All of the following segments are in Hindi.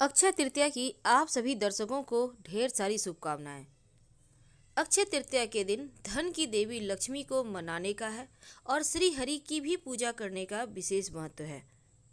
अक्षय तृतीया की आप सभी दर्शकों को ढेर सारी शुभकामनाएं। अक्षय तृतीया के दिन धन की देवी लक्ष्मी को मनाने का है और श्री हरि की भी पूजा करने का विशेष महत्व है।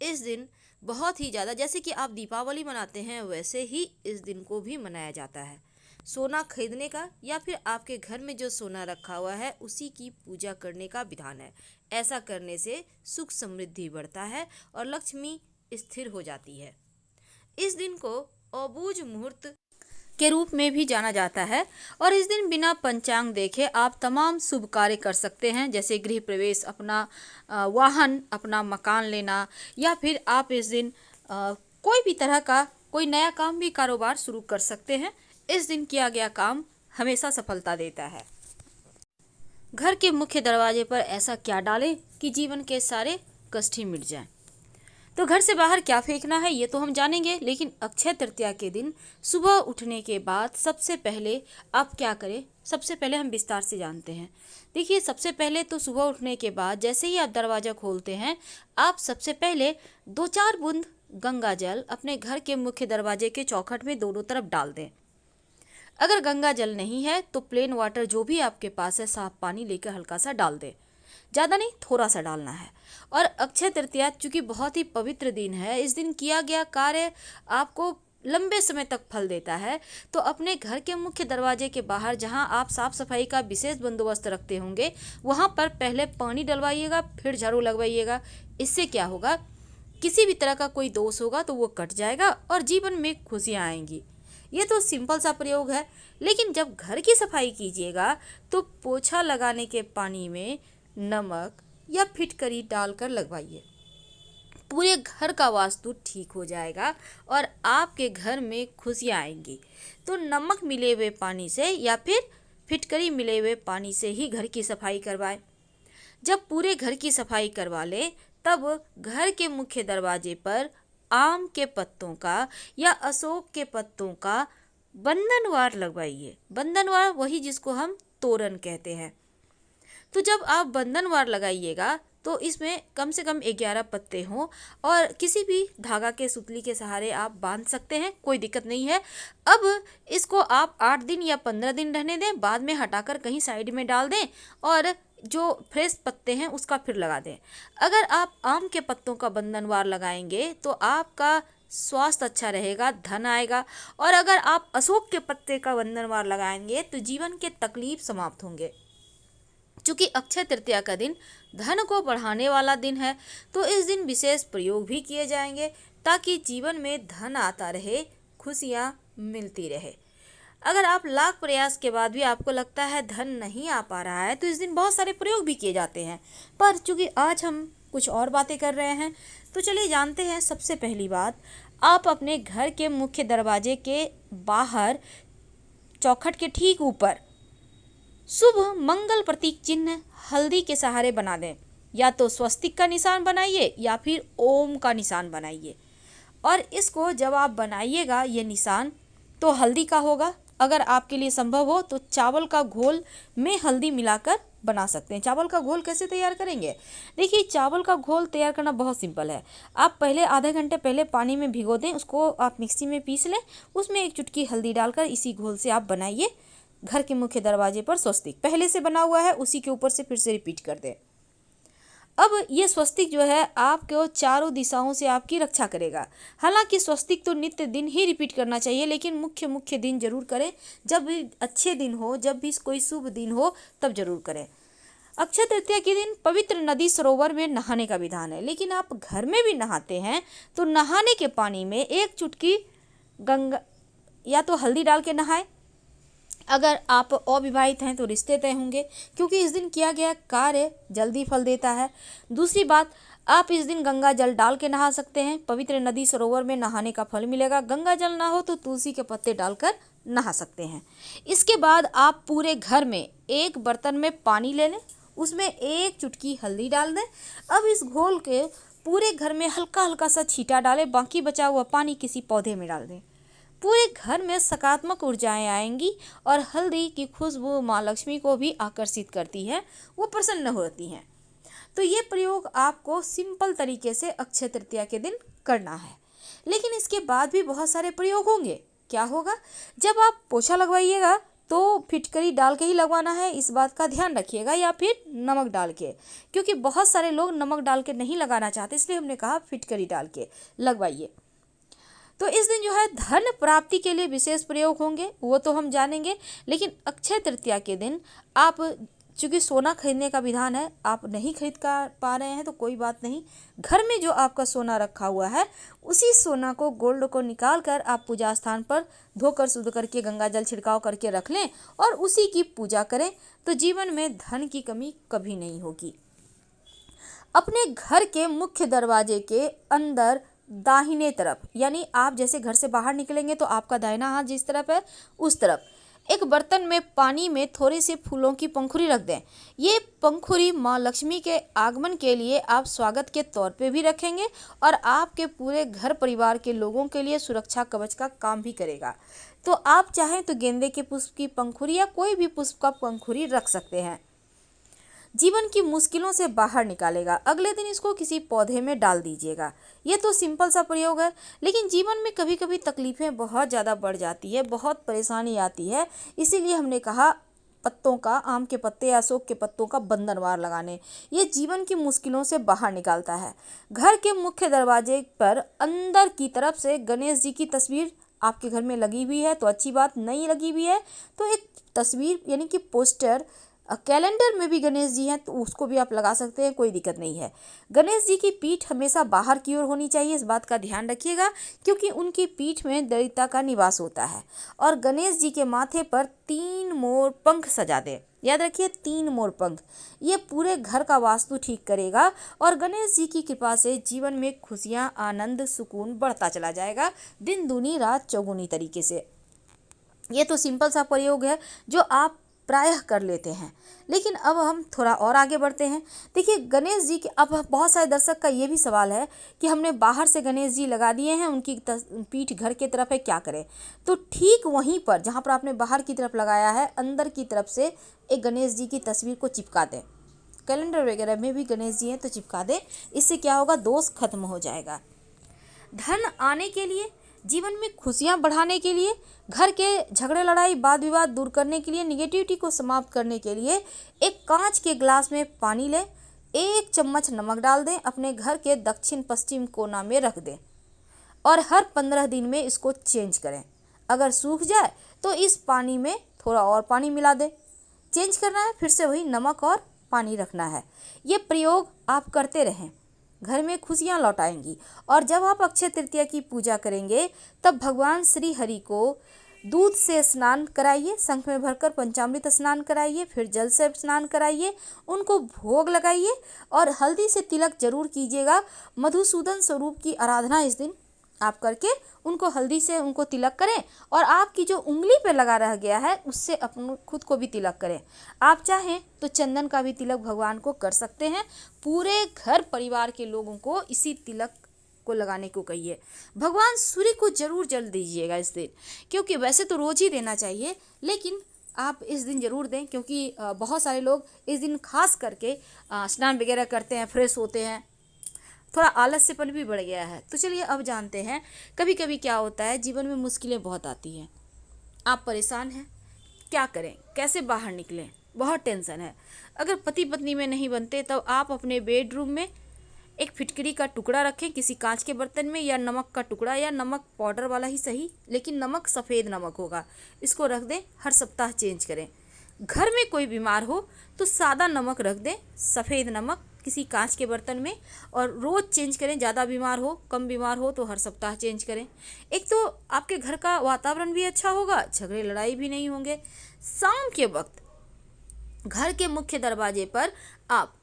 इस दिन बहुत ही ज़्यादा, जैसे कि आप दीपावली मनाते हैं वैसे ही इस दिन को भी मनाया जाता है। सोना खरीदने का या फिर आपके घर में जो सोना रखा हुआ है उसी की पूजा करने का विधान है। ऐसा करने से सुख समृद्धि बढ़ता है और लक्ष्मी स्थिर हो जाती है। इस दिन को अबूझ मुहूर्त के रूप में भी जाना जाता है और इस दिन बिना पंचांग देखे आप तमाम शुभ कार्य कर सकते हैं, जैसे गृह प्रवेश, अपना वाहन, अपना मकान लेना, या फिर आप इस दिन कोई भी तरह का कोई नया काम भी कारोबार शुरू कर सकते हैं। इस दिन किया गया काम हमेशा सफलता देता है। घर के मुख्य दरवाजे पर ऐसा क्या डालें कि जीवन के सारे कष्ट ही मिट जाएं। तो घर से बाहर क्या फेंकना है ये तो हम जानेंगे, लेकिन अक्षय तृतीया के दिन सुबह उठने के बाद सबसे पहले आप क्या करें, सबसे पहले हम विस्तार से जानते हैं। देखिए, सबसे पहले तो सुबह उठने के बाद जैसे ही आप दरवाज़ा खोलते हैं, आप सबसे पहले 2-4 बूंद गंगा जल अपने घर के मुख्य दरवाजे के चौखट में दोनों तरफ डाल दें। अगर गंगा जल नहीं है तो प्लेन वाटर जो भी आपके पास है, साफ पानी लेकर हल्का सा डाल दें। ज़्यादा नहीं, थोड़ा सा डालना है। और अक्षय तृतीया चूँकि बहुत ही पवित्र दिन है, इस दिन किया गया कार्य आपको लंबे समय तक फल देता है। तो अपने घर के मुख्य दरवाजे के बाहर जहां आप साफ सफाई का विशेष बंदोबस्त रखते होंगे, वहां पर पहले पानी डलवाइएगा, फिर झाड़ू लगवाइएगा। इससे क्या होगा, किसी भी तरह का कोई दोष होगा तो वो कट जाएगा और जीवन में खुशियाँ आएंगी। ये तो सिंपल सा प्रयोग है, लेकिन जब घर की सफाई कीजिएगा तो पोछा लगाने के पानी में नमक या फिटकरी डालकर लगवाइए। पूरे घर का वास्तु ठीक हो जाएगा और आपके घर में खुशियाँ आएंगी। तो नमक मिले हुए पानी से या फिर फिटकरी मिले हुए पानी से ही घर की सफाई करवाएं। जब पूरे घर की सफाई करवा लें, तब घर के मुख्य दरवाजे पर आम के पत्तों का या अशोक के पत्तों का बंधनवार लगवाइए। बंधनवार वही जिसको हम तोरण कहते हैं। तो जब आप बंधनवार लगाइएगा तो इसमें कम से कम 11 पत्ते हों और किसी भी धागा के सुतली के सहारे आप बांध सकते हैं, कोई दिक्कत नहीं है। अब इसको आप 8 दिन या 15 दिन रहने दें, बाद में हटाकर कहीं साइड में डाल दें और जो फ्रेश पत्ते हैं उसका फिर लगा दें। अगर आप आम के पत्तों का बंधनवार लगाएंगे तो आपका स्वास्थ्य अच्छा रहेगा, धन आएगा। और अगर आप अशोक के पत्ते का बंधनवार लगाएंगे तो जीवन के तकलीफ समाप्त होंगे। चूँकि अक्षय तृतीया का दिन धन को बढ़ाने वाला दिन है, तो इस दिन विशेष प्रयोग भी किए जाएंगे ताकि जीवन में धन आता रहे, खुशियाँ मिलती रहे। अगर आप लाख प्रयास के बाद भी आपको लगता है धन नहीं आ पा रहा है, तो इस दिन बहुत सारे प्रयोग भी किए जाते हैं। पर चूँकि आज हम कुछ और बातें कर रहे हैं, तो चलिए जानते हैं। सबसे पहली बात, आप अपने घर के मुख्य दरवाजे के बाहर चौखट के ठीक ऊपर शुभ मंगल प्रतीक चिन्ह हल्दी के सहारे बना दें। या तो स्वस्तिक का निशान बनाइए या फिर ओम का निशान बनाइए। और इसको जब आप बनाइएगा ये निशान, तो हल्दी का होगा। अगर आपके लिए संभव हो तो चावल का घोल में हल्दी मिलाकर बना सकते हैं। चावल का घोल कैसे तैयार करेंगे? देखिए, चावल का घोल तैयार करना बहुत सिंपल है। आप पहले आधे घंटे पहले पानी में भिगो दें, उसको आप मिक्सी में पीस लें, उसमें 1 चुटकी हल्दी डालकर इसी घोल से आप बनाइए। घर के मुख्य दरवाजे पर स्वस्तिक पहले से बना हुआ है, उसी के ऊपर से फिर से रिपीट कर दें। अब ये स्वस्तिक जो है आपको चारों दिशाओं से आपकी रक्षा करेगा। हालांकि स्वस्तिक तो नित्य दिन ही रिपीट करना चाहिए, लेकिन मुख्य दिन जरूर करें। जब भी अच्छे दिन हो, जब भी कोई शुभ दिन हो, तब जरूर करें। अक्षय तृतीया के दिन पवित्र नदी सरोवर में नहाने का विधान है, लेकिन आप घर में भी नहाते हैं तो नहाने के पानी में 1 चुटकी गंगा या तो हल्दी डाल के नहाएं। अगर आप अविवाहित हैं तो रिश्ते तय होंगे, क्योंकि इस दिन किया गया कार्य जल्दी फल देता है। दूसरी बात, आप इस दिन गंगा जल डाल के नहा सकते हैं। पवित्र नदी सरोवर में नहाने का फल मिलेगा। गंगा जल ना हो तो तुलसी के पत्ते डालकर नहा सकते हैं। इसके बाद आप पूरे घर में एक बर्तन में पानी ले लें, उसमें 1 चुटकी हल्दी डाल दें। अब इस घोल के पूरे घर में हल्का हल्का सा छींटा डालें, बाकी बचा हुआ पानी किसी पौधे में डाल दें। पूरे घर में सकारात्मक ऊर्जाएं आएंगी और हल्दी की खुशबू माँ लक्ष्मी को भी आकर्षित करती है, वो प्रसन्न होती हैं। तो ये प्रयोग आपको सिंपल तरीके से अक्षय तृतीया के दिन करना है। लेकिन इसके बाद भी बहुत सारे प्रयोग होंगे। क्या होगा? जब आप पोछा लगवाइएगा तो फिटकरी डाल के ही लगवाना है, इस बात का ध्यान रखिएगा, या फिर नमक डाल के, क्योंकि बहुत सारे लोग नमक डाल के नहीं लगाना चाहते, इसलिए हमने कहा फिटकरी डाल के लगवाइए। तो इस दिन जो है धन प्राप्ति के लिए विशेष प्रयोग होंगे, वो तो हम जानेंगे। लेकिन अक्षय तृतीया के दिन आप, चूँकि सोना खरीदने का विधान है, आप नहीं खरीद पा रहे हैं तो कोई बात नहीं, घर में जो आपका सोना रखा हुआ है उसी सोना को, गोल्ड को निकाल कर आप पूजा स्थान पर धोकर शुद्ध करके गंगा जल छिड़काव करके रख लें और उसी की पूजा करें, तो जीवन में धन की कमी कभी नहीं होगी। अपने घर के मुख्य दरवाजे के अंदर दाहिने तरफ, यानी आप जैसे घर से बाहर निकलेंगे तो आपका दाहिना हाथ जिस तरफ है उस तरफ, एक बर्तन में पानी में थोड़े से फूलों की पंखुड़ी रख दें। ये पंखुड़ी माँ लक्ष्मी के आगमन के लिए आप स्वागत के तौर पे भी रखेंगे और आपके पूरे घर परिवार के लोगों के लिए सुरक्षा कवच का काम भी करेगा। तो आप चाहें तो गेंदे के पुष्प की पंखुड़ी या कोई भी पुष्प का पंखुड़ी रख सकते हैं। जीवन की मुश्किलों से बाहर निकालेगा। अगले दिन इसको किसी पौधे में डाल दीजिएगा। ये तो सिंपल सा प्रयोग है, लेकिन जीवन में कभी कभी तकलीफ़ें बहुत ज़्यादा बढ़ जाती है, बहुत परेशानी आती है, इसीलिए हमने कहा पत्तों का, आम के पत्ते या अशोक के पत्तों का बंधनवार लगाने, ये जीवन की मुश्किलों से बाहर निकालता है। घर के मुख्य दरवाजे पर अंदर की तरफ से गणेश जी की तस्वीर आपके घर में लगी हुई है तो अच्छी बात, नहीं लगी हुई है तो एक तस्वीर यानी कि पोस्टर, कैलेंडर में भी गणेश जी हैं तो उसको भी आप लगा सकते हैं, कोई दिक्कत नहीं है। गणेश जी की पीठ हमेशा बाहर की ओर होनी चाहिए, इस बात का ध्यान रखिएगा, क्योंकि उनकी पीठ में दरिद्रता का निवास होता है। और गणेश जी के माथे पर 3 मोर पंख सजा दें, याद रखिए 3 मोर पंख, ये पूरे घर का वास्तु ठीक करेगा और गणेश जी की कृपा से जीवन में खुशियाँ, आनंद, सुकून बढ़ता चला जाएगा, दिन दूनी रात चौगुनी तरीके से। ये तो सिंपल सा प्रयोग है जो आप प्रायः कर लेते हैं, लेकिन अब हम थोड़ा और आगे बढ़ते हैं। देखिए गणेश जी के, अब बहुत सारे दर्शक का ये भी सवाल है कि हमने बाहर से गणेश जी लगा दिए हैं, उनकी पीठ घर के तरफ है, क्या करें? तो ठीक वहीं पर जहाँ पर आपने बाहर की तरफ लगाया है, अंदर की तरफ से एक गणेश जी की तस्वीर को चिपका दें। कैलेंडर वगैरह में भी गणेश जी हैं तो चिपका दें, इससे क्या होगा, दोष खत्म हो जाएगा। धन आने के लिए, जीवन में खुशियाँ बढ़ाने के लिए, घर के झगड़े लड़ाई वाद विवाद दूर करने के लिए, निगेटिविटी को समाप्त करने के लिए एक कांच के ग्लास में पानी लें, 1 चम्मच नमक डाल दें, अपने घर के दक्षिण पश्चिम कोना में रख दें और हर 15 दिन में इसको चेंज करें। अगर सूख जाए तो इस पानी में थोड़ा और पानी मिला दें, चेंज करना है, फिर से वही नमक और पानी रखना है। ये प्रयोग आप करते रहें, घर में खुशियाँ लौट आएंगी। और जब आप अक्षय तृतीया की पूजा करेंगे तब भगवान श्री हरि को दूध से स्नान कराइए, शंख में भरकर पंचामृत स्नान कराइए, फिर जल से स्नान कराइए, उनको भोग लगाइए और हल्दी से तिलक जरूर कीजिएगा। मधुसूदन स्वरूप की आराधना इस दिन आप करके उनको हल्दी से उनको तिलक करें और आपकी जो उंगली पे लगा रह गया है उससे अपन खुद को भी तिलक करें। आप चाहें तो चंदन का भी तिलक भगवान को कर सकते हैं। पूरे घर परिवार के लोगों को इसी तिलक को लगाने को कहिए। भगवान सूर्य को जरूर जल दीजिएगा इस दिन, क्योंकि वैसे तो रोज ही देना चाहिए, लेकिन आप इस दिन ज़रूर दें, क्योंकि बहुत सारे लोग इस दिन खास करके स्नान वगैरह करते हैं, फ्रेश होते हैं, थोड़ा आलस्यपन भी बढ़ गया है। तो चलिए अब जानते हैं, कभी कभी क्या होता है, जीवन में मुश्किलें बहुत आती हैं, आप परेशान हैं, क्या करें, कैसे बाहर निकलें, बहुत टेंशन है। अगर पति पत्नी में नहीं बनते तब आप अपने बेडरूम में एक फिटकरी का टुकड़ा रखें किसी कांच के बर्तन में, या नमक का टुकड़ा, या नमक पाउडर वाला ही सही, लेकिन नमक सफ़ेद नमक होगा, इसको रख दें, हर सप्ताह चेंज करें। घर में कोई बीमार हो तो सादा नमक रख दें, सफ़ेद नमक किसी कांच के बर्तन में, और रोज़ चेंज करें। ज़्यादा बीमार हो, कम बीमार हो तो हर सप्ताह चेंज करें। एक तो आपके घर का वातावरण भी अच्छा होगा, झगड़े लड़ाई भी नहीं होंगे। शाम के वक्त घर के मुख्य दरवाजे पर आप,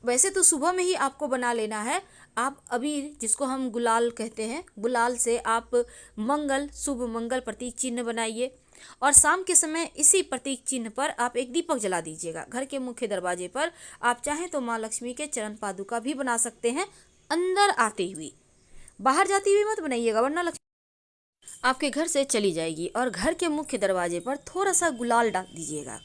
वैसे तो सुबह में ही आपको बना लेना है, आप अबीर जिसको हम गुलाल कहते हैं, गुलाल से आप मंगल, शुभ मंगल प्रतीक चिन्ह बनाइए और शाम के समय इसी प्रतीक चिन्ह पर आप एक दीपक जला दीजिएगा। घर के मुख्य दरवाजे पर आप चाहें तो माँ लक्ष्मी के चरण पादुका भी बना सकते हैं अंदर आती हुई, बाहर जाती हुई मत बनाइएगा वरना लक्ष्मी आपके घर से चली जाएगी। और घर के मुख्य दरवाजे पर थोड़ा सा गुलाल डाल दीजिएगा,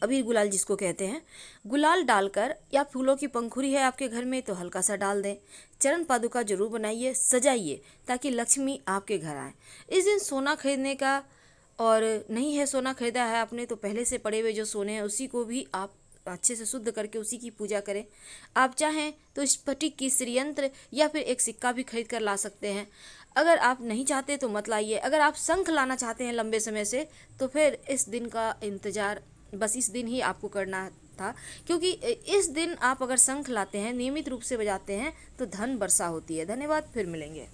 अबीर गुलाल जिसको कहते हैं, गुलाल डालकर, या फूलों की पंखुड़ी है आपके घर में तो हल्का सा डाल दें। चरण पादुका जरूर बनाइए, सजाइए, ताकि लक्ष्मी आपके घर आए। इस दिन सोना खरीदने का, और नहीं है सोना खरीदा है आपने तो पहले से पड़े हुए जो सोने हैं उसी को भी आप अच्छे से शुद्ध करके उसी की पूजा करें। आप चाहें तो स्फटिक की श्रीयंत्र या फिर एक सिक्का भी खरीद कर ला सकते हैं। अगर आप नहीं चाहते तो मत लाइए। अगर आप शंख लाना चाहते हैं लंबे समय से, तो फिर इस दिन का इंतज़ार बस इस दिन ही आपको करना था, क्योंकि इस दिन आप अगर शंख लाते हैं, नियमित रूप से बजाते हैं, तो धन वर्षा होती है। धन्यवाद, फिर मिलेंगे।